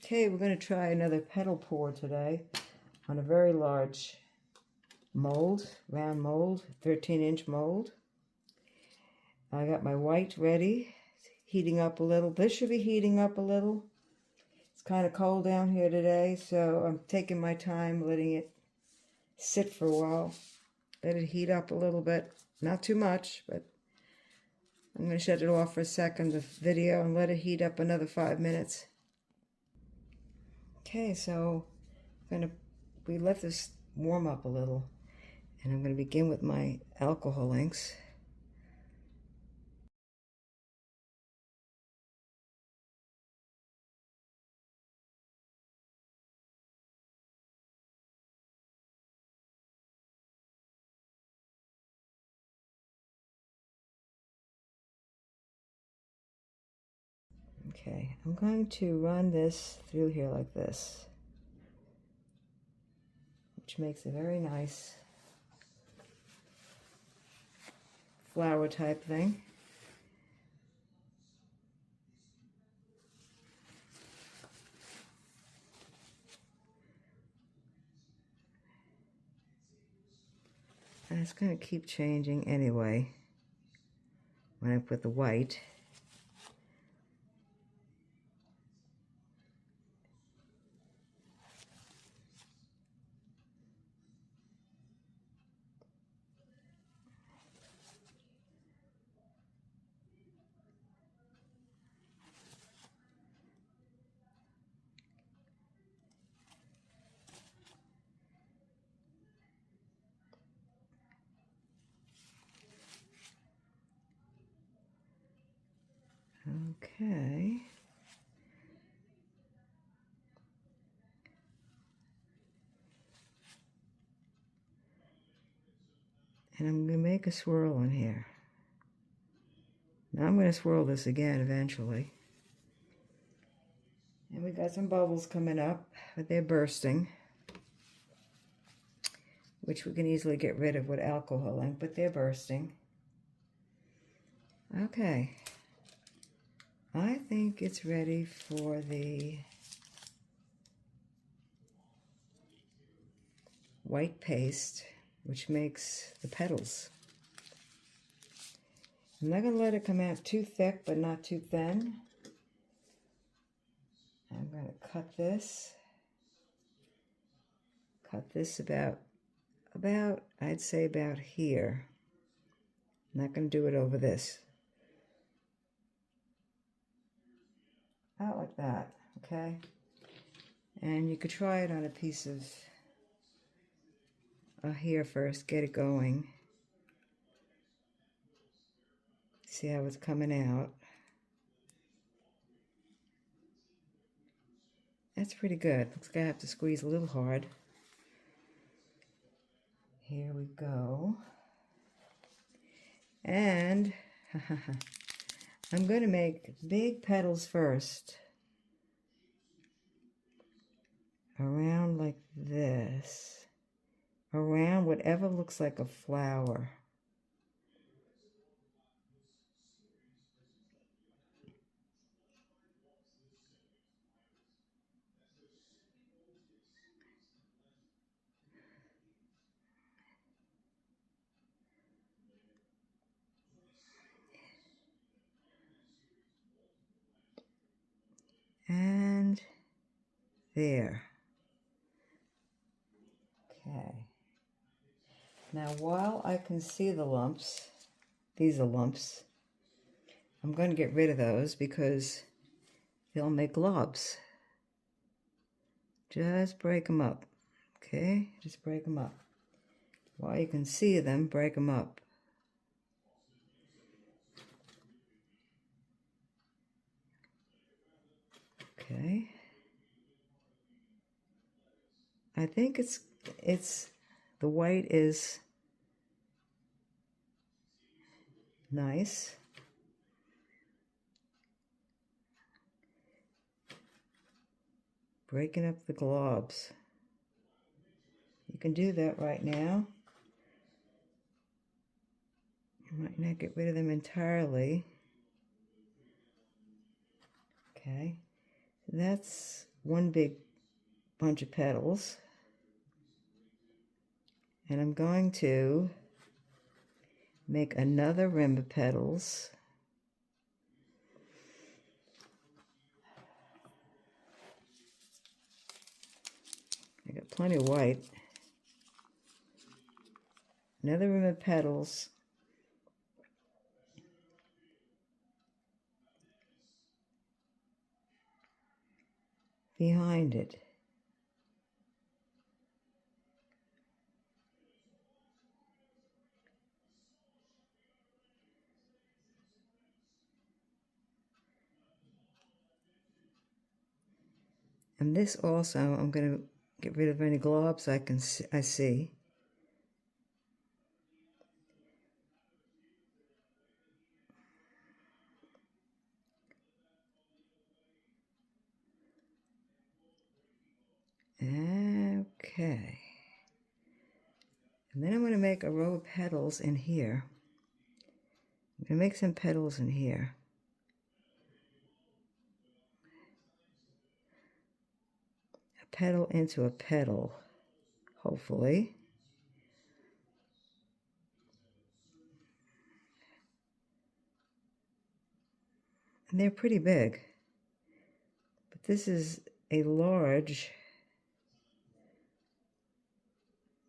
Okay, we're going to try another petal pour today on a very large mold, round mold, 13-inch mold. I got my white ready, heating up a little. This should be heating up a little. It's kind of cold down here today, so I'm taking my time, letting it sit for a while. Let it heat up a little bit. Not too much, but I'm going to shut it off for a second, the video, and let it heat up another 5 minutes. Okay, so we let this warm up a little, and I'm going to begin with my alcohol inks. Okay, I'm going to run this through here like this, which makes a very nice flower type thing. And it's going to keep changing anyway when I put the white. Okay. And I'm going to make a swirl in here. Now I'm going to swirl this again eventually. And we got some bubbles coming up, but they're bursting, which we can easily get rid of with alcohol ink, but they're bursting. Okay. I think it's ready for the white paste, which makes the petals. I'm not going to let it come out too thick, but not too thin. I'm going to cut this about, I'd say about here. I'm not going to do it over this. Out like that, okay? And you could try it on a piece of here first, get it going. See how it's coming out. That's pretty good. Looks like I have to squeeze a little hard. Here we go. And I'm going to make big petals first. Around like this. Around whatever looks like a flower. And there. Okay. Now while I can see the lumps, these are lumps, I'm going to get rid of those because they'll make globs. Just break them up. Okay? Just break them up. While you can see them, break them up. Okay. I think it's the white is nice. Breaking up the globs. You can do that right now. You might not get rid of them entirely. Okay. That's one big bunch of petals. And I'm going to make another rim of petals. I got plenty of white. Another rim of petals. Behind it. And this also, I'm going to get rid of any globs I see. Okay. And then I'm going to make a row of petals in here. I'm going to make some petals in here. A petal into a petal, hopefully. And they're pretty big. But this is a large,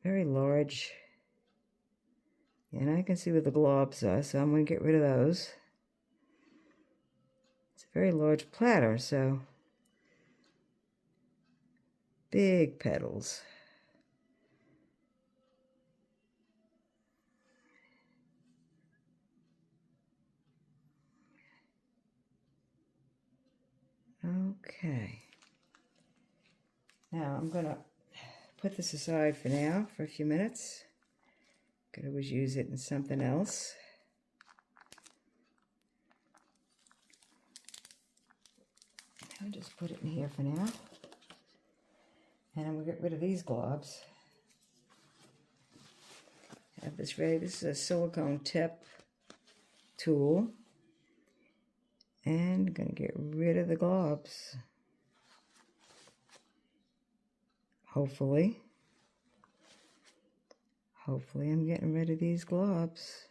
very large, and I can see where the globs are, so I'm going to get rid of those. It's a very large platter, so big petals. Okay. Now I'm going to put this aside for now, for a few minutes. Could always use it in something else. I'll just put it in here for now. And I'm going to get rid of these globs. Have this ready. This is a silicone tip tool. And I'm going to get rid of the globs. Hopefully. Hopefully I'm getting rid of these globs.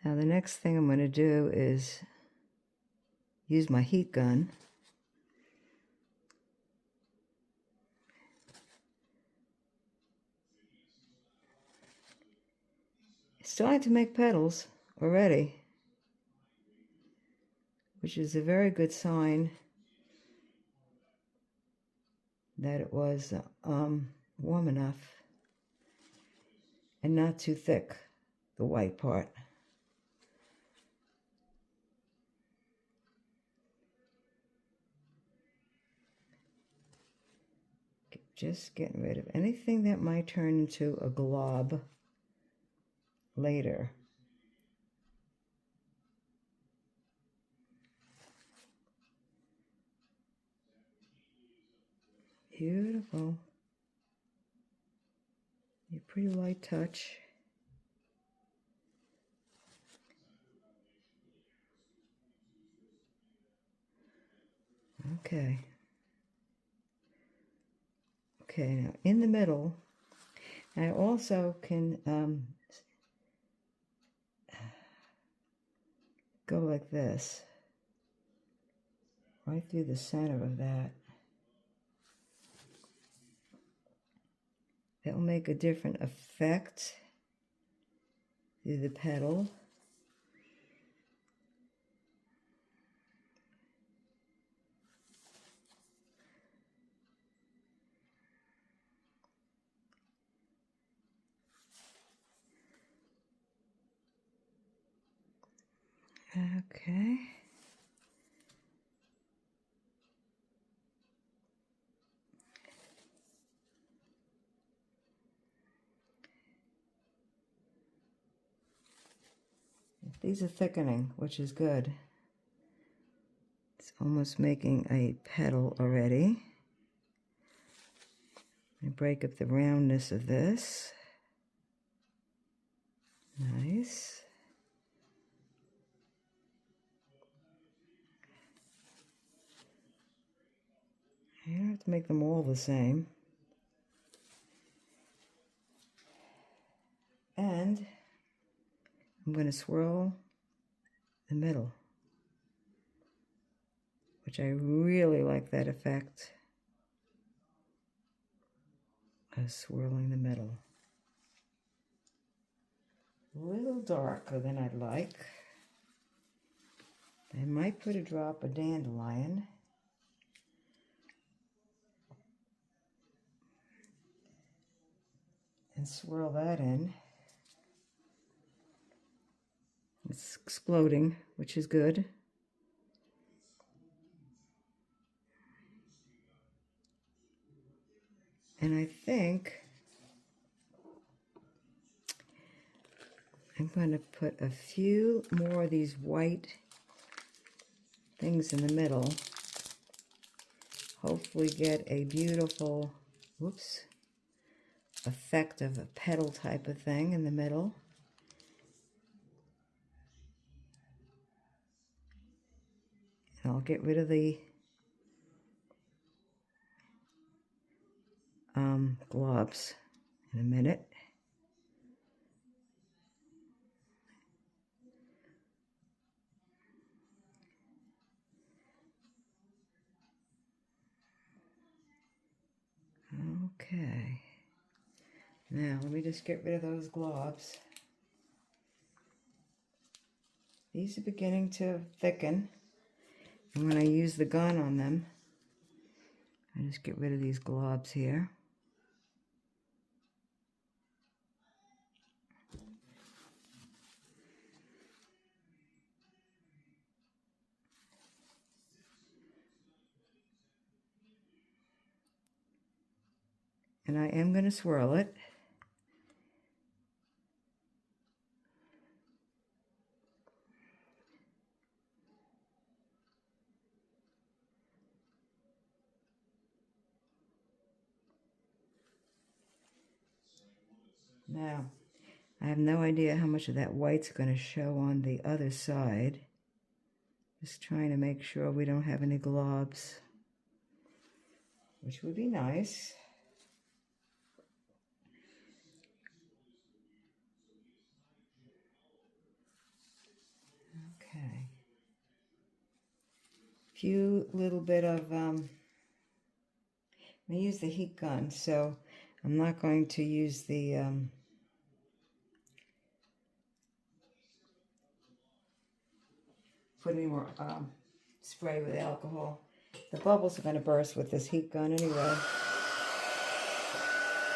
Now the next thing I'm going to do is use my heat gun. It's starting to make petals already, which is a very good sign that it was warm enough and not too thick, the white part. Just getting rid of anything that might turn into a glob later. Beautiful. A pretty light touch. Okay. Okay, now in the middle, I also can go like this, right through the center of that. That will make a different effect through the petal. Okay. These are thickening, which is good. It's almost making a petal already. I break up the roundness of this. Nice. You don't have to make them all the same. And I'm going to swirl the middle, which I really like that effect of swirling the middle. A little darker than I'd like. I might put a drop of dandelion. And swirl that in. It's exploding, which is good. And I think I'm going to put a few more of these white things in the middle. Hopefully get a beautiful, whoops, effect of a petal type of thing in the middle. And I'll get rid of the globs in a minute. Okay. Now let me just get rid of those globs. These are beginning to thicken. And when I use the gun on them, I just get rid of these globs here. And I am going to swirl it. Now, I have no idea how much of that white's going to show on the other side. Just trying to make sure we don't have any globs, which would be nice. Okay. Few little bit of, I use the heat gun, so I'm not going to use the, put any more spray with alcohol. The bubbles are going to burst with this heat gun anyway.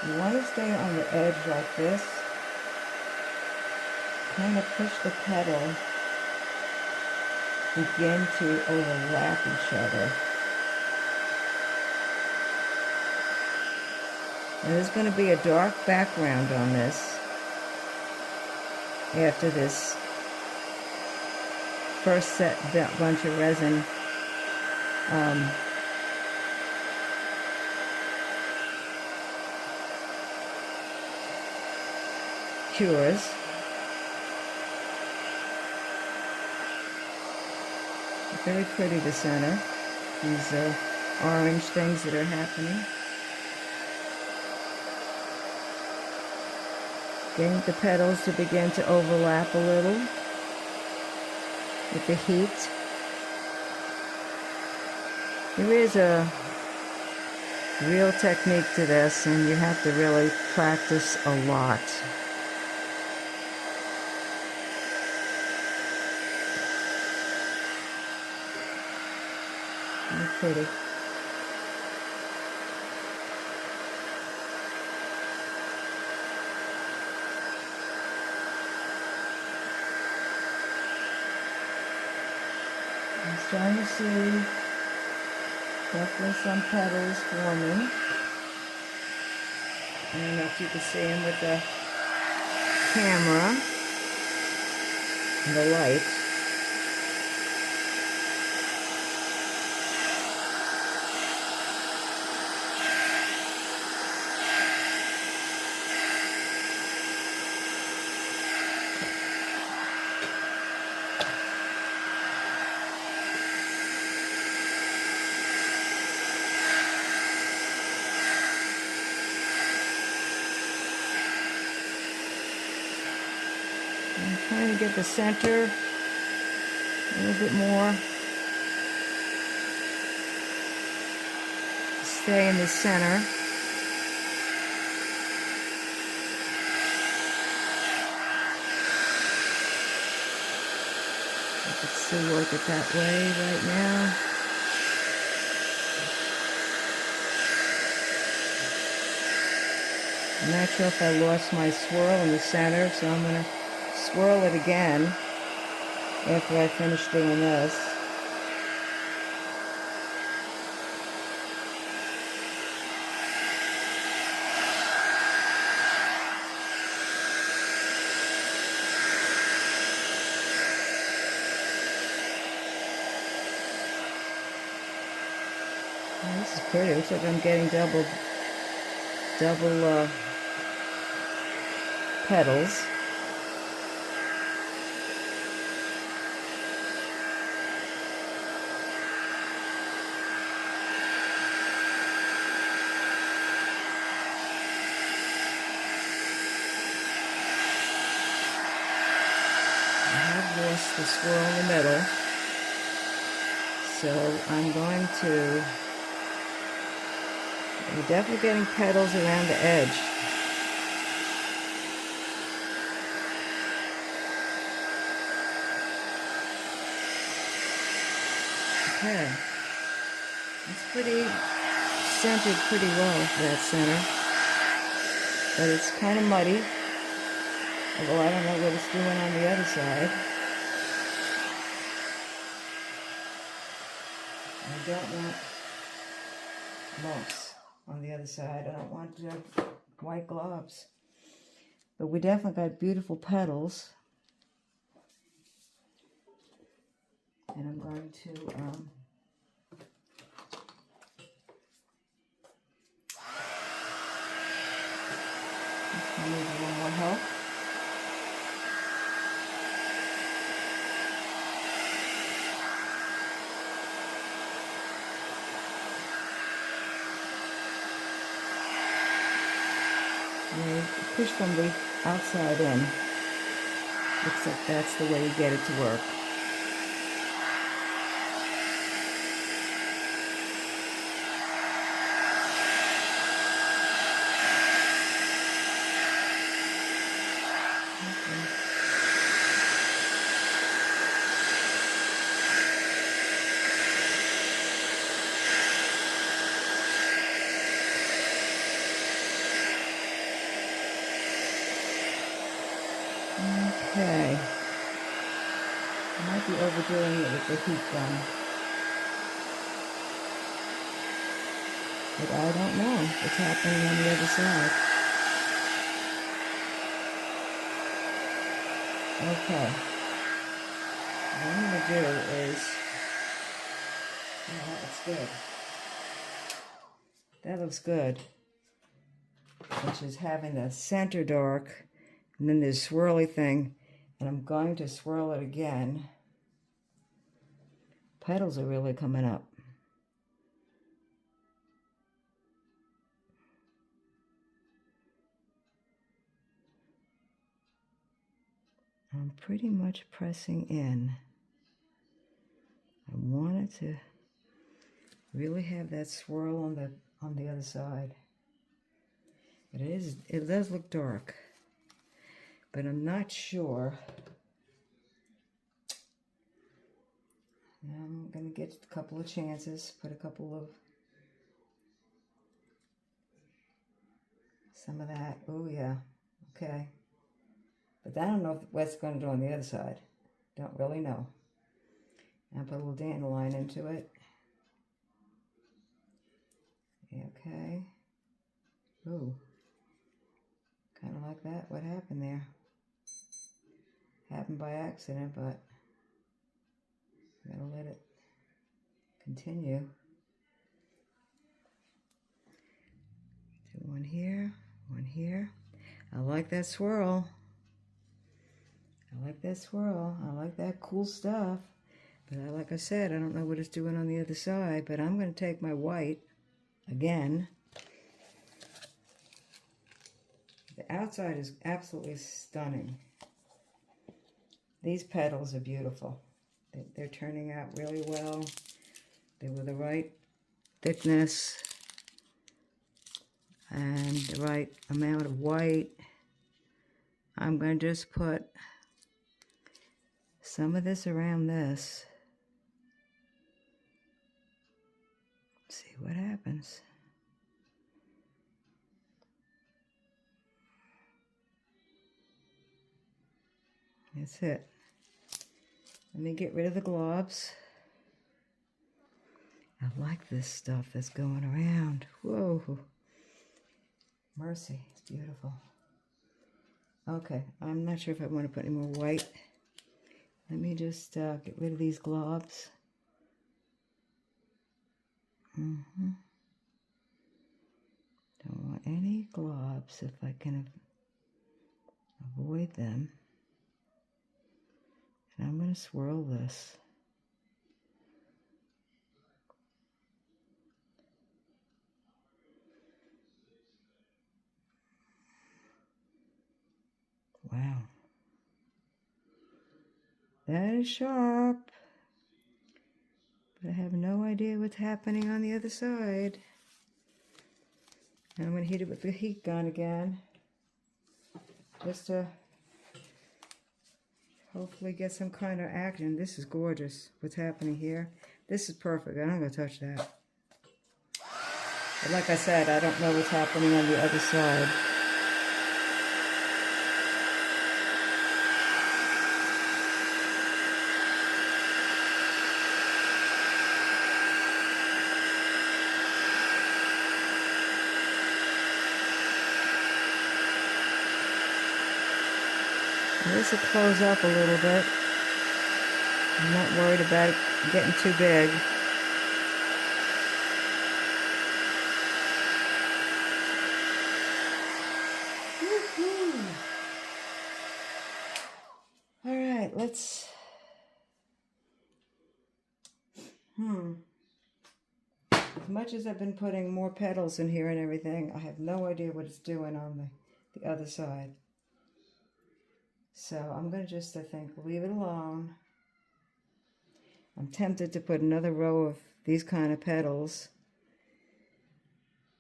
You want to stay on the edge like this. Kind of push the petal. Begin to overlap each other. Now, there's going to be a dark background on this after this first bunch of resin cures. Very pretty, the center. These orange things that are happening. Getting the petals to begin to overlap a little with the heat. There is a real technique to this, and you have to really practice a lot. Very pretty. I'm starting to see definitely some petals forming. I don't know if you can see them with the camera and the light. I'm trying to get the center a little bit more. Stay in the center. I can still work it that way right now. I'm not sure if I lost my swirl in the center, so I'm going to swirl it again after I finish doing this. Oh, this is pretty. Looks like I'm getting double petals. I have lost the swirl in the middle, so I'm going to... We're definitely getting petals around the edge. Okay. It's pretty centered pretty well, that center. But it's kind of muddy. Although I don't know what it's doing on the other side. I don't want lumps on the other side. I don't want white globs. But we definitely got beautiful petals. And I'm going to need a little more help. You push from the outside in. Looks like that's the way you get it to work. Okay. I might be overdoing it with the heat gun. But I don't know what's happening on the other side. Okay. What I'm going to do is... Oh, that looks good. That looks good. Which is having the center dark, and then this swirly thing. And I'm going to swirl it again. Petals are really coming up. I'm pretty much pressing in. I wanted to really have that swirl on the other side. But it does look dark. But I'm not sure. I'm going to get a couple of chances, put a couple of, some of that. Oh yeah, okay. But I don't know what it's going to do on the other side. Don't really know. And put a little dandelion into it. Okay. Ooh. Kind of like that. What happened there? Happened by accident, but I'm going to let it continue. Do one here, one here. I like that swirl. I like that swirl. I like that cool stuff. But like I said, I don't know what it's doing on the other side, but I'm going to take my white again. The outside is absolutely stunning. These petals are beautiful. They're turning out really well. They were the right thickness and the right amount of white. I'm going to just put some of this around this. See what happens. That's it. Let me get rid of the globs. I like this stuff that's going around. Whoa. Mercy, it's beautiful. Okay, I'm not sure if I want to put any more white. Let me just get rid of these globs. Don't want any globs if I can avoid them. And I'm going to swirl this. Wow. That is sharp. But I have no idea what's happening on the other side. And I'm going to heat it with the heat gun again. Just to hopefully get some kind of action. This is gorgeous, what's happening here. This is perfect. I'm not going to touch that. But like I said, I don't know what's happening on the other side. This will close up a little bit. I'm not worried about it getting too big. All right, let's... As much as I've been putting more petals in here and everything, I have no idea what it's doing on the other side. So I'm going to just, I think, leave it alone. I'm tempted to put another row of these kind of petals,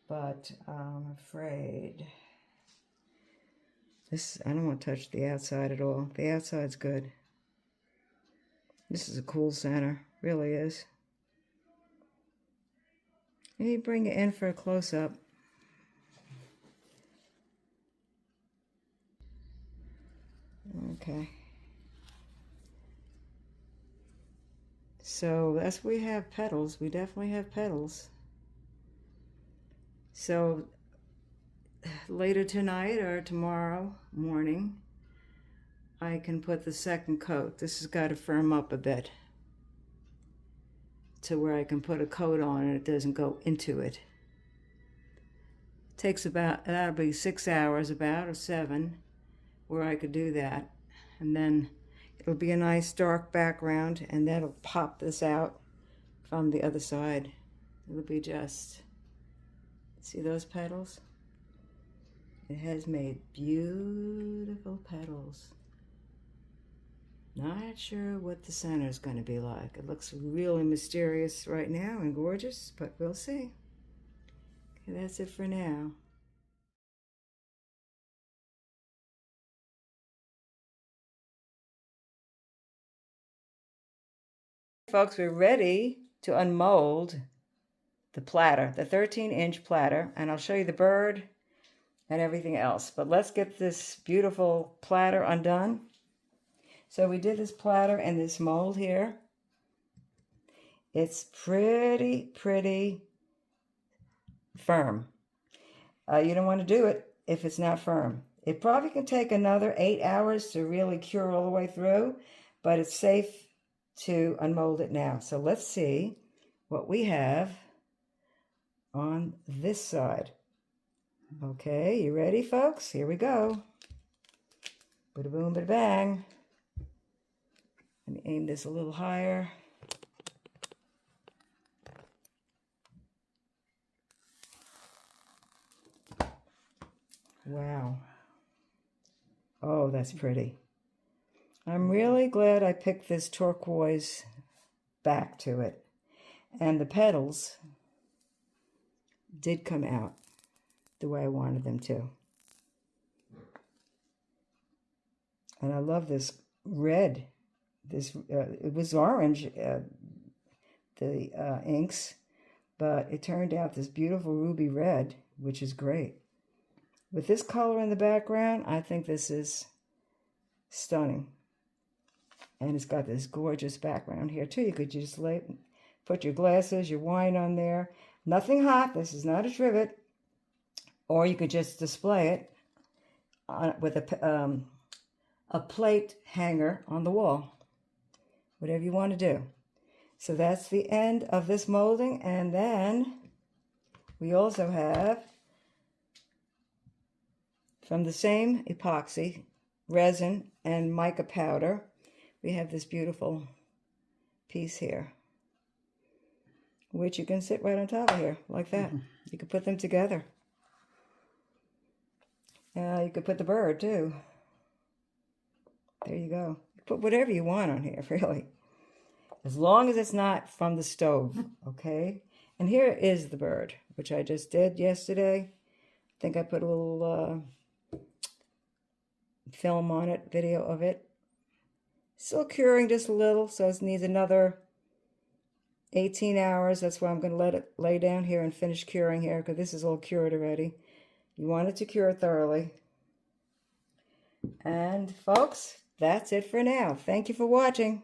but I'm afraid this, I don't want to touch the outside at all. The outside's good. This is a cool center, really is. Let me bring it in for a close-up. Okay. So as we have petals, we definitely have petals. So later tonight or tomorrow morning, I can put the second coat. This has got to firm up a bit to where I can put a coat on and it doesn't go into it. Takes about, that'll be 6 hours about, or 7, where I could do that. And then it'll be a nice dark background, and that'll pop this out from the other side. It'll be just, see those petals? It has made beautiful petals. Not sure what the center is going to be like. It looks really mysterious right now and gorgeous, but we'll see. Okay, that's it for now. Folks, we're ready to unmold the platter, the 13-inch platter, and I'll show you the bird and everything else. But let's get this beautiful platter undone. So we did this platter and this mold here. It's pretty firm. You don't want to do it if it's not firm. It probably can take another 8 hours to really cure all the way through, but it's safe to unmold it now. So let's see what we have on this side. Okay, you ready, folks? Here we go. Bada boom, bada bang. Let me aim this a little higher. Wow. Oh, that's pretty. I'm really glad I picked this turquoise back to it. And the petals did come out the way I wanted them to. And I love this red. It was orange, the inks, but it turned out this beautiful ruby red, which is great. With this color in the background, I think this is stunning. And it's got this gorgeous background here too. You could just put your glasses, your wine on there. Nothing hot. This is not a trivet. Or you could just display it with a plate hanger on the wall. Whatever you want to do. So that's the end of this molding. And then we also have, from the same epoxy, resin and mica powder, we have this beautiful piece here, which you can sit right on top of here, like that. You could put them together. You could put the bird, too. There you go. You put whatever you want on here, really. As long as it's not from the stove, okay? And here is the bird, which I just did yesterday. I think I put a little film on it, video of it. Still curing just a little, so it needs another 18 hours. That's why I'm going to let it lay down here and finish curing here, because this is all cured already. You want it to cure thoroughly. And folks, that's it for now. Thank you for watching.